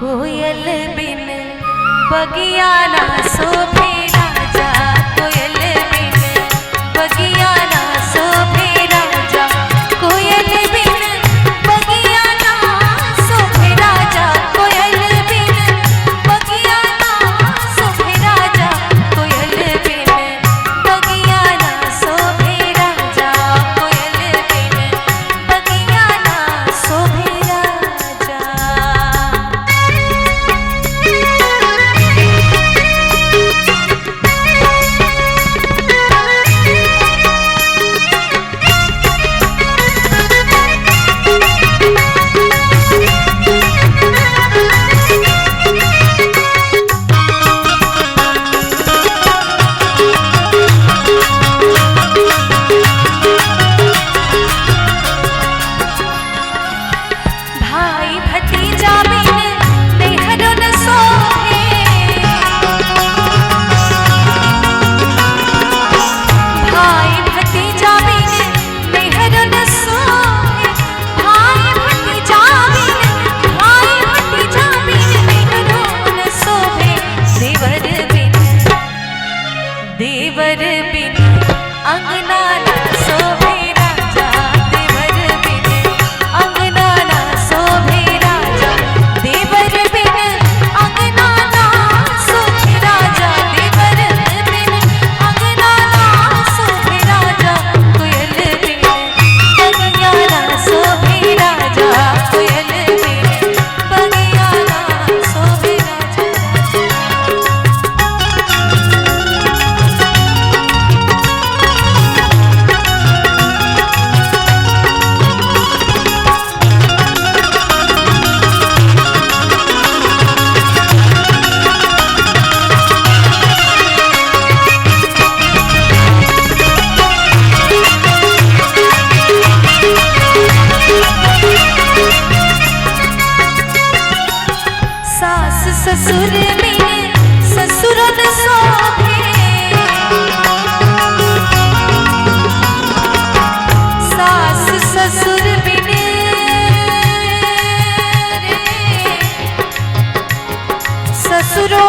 कोयल बिन बगिया ना शोभे राजा, कोयल बिन बगिया ना शोभे राजा, कोयल बिन बगिया ना शोभे राजा, कोयल बिन बगिया ना शोभे राजा, कोयल बिन बगिया ना शोभे राजा, कोयल बिन बगिया ना शोभे राजा। भाई भतीजा बिन नैहर न सोहे, भाई भतीजा बिन नैहर न सोहे, भाई भतीजा बिन नैहर न सोहे, देवर बिन अंगना ना शोभे राजा, देवर बिन अंगना ना शोभे राजा, देवर बिन अंगना ना शोभे राजा, देवर बिन अंगना ना शोभे राजा, कोयल बिन बगिया ना शोभे राजा, कोयल बिन बगिया ना शोभे राजा। सास ससुर बिन ससुर न शोभे, सास ससुर बिन ससुरो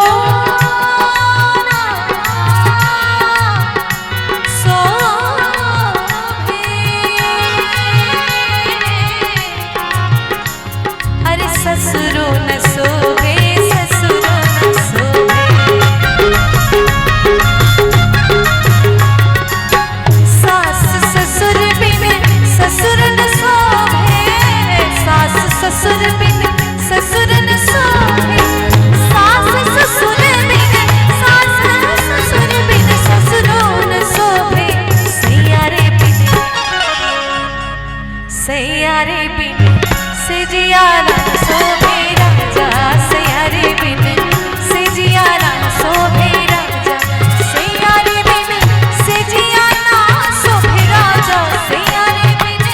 ना शोभे, अरे ससुरो न शोभे, ससुरो न शोभे, सास ससुर बिन ससुर न शोभे, सास ससुर बिन ससुर न शोभे, सास ससुर बिन ससुरो न शोभे, सैयारे बिन सिजिया ना शोभे राजा, सैयारे बिन सिजिया ना शोभे राजा, सैयारे बिन सिजिया ना शोभे राजा, सैयारे बिन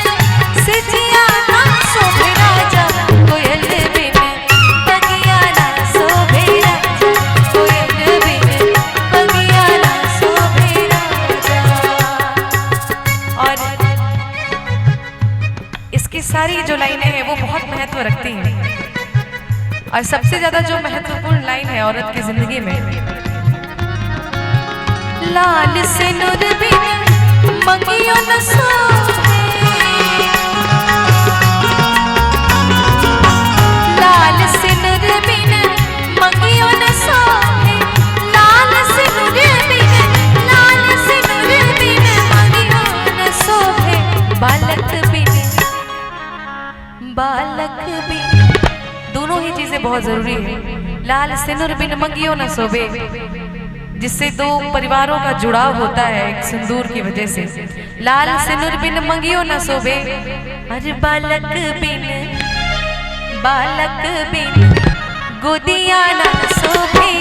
सिजिया ना शोभे राजा, कोयल बिन बगिया ना शोभे राजा, कोयल बिन बगिया ना शोभे राजा। और इसकी सारी जो लाइनें हैं वो बहुत महत्व रखती हैं, और सबसे ज्यादा जो महत्वपूर्ण लाइन है औरत की जिंदगी में, लाल सिनुर बिन मंगियो न शोभे, लाल सिनुर बिन मंगियो न शोभे, लाल सिनुर बिन मंगियो न शोभे, बालक बिन दोनों ही चीजें बहुत जरूरी है। लाल सिनुर बिन मंगियो न शोभे, जिससे दो परिवारों का जुड़ाव होता है एक सिंदूर की वजह से। लाल सिनुर बिन मंगियो न शोभे, अरे बालक बिन गोदिया ना शोभे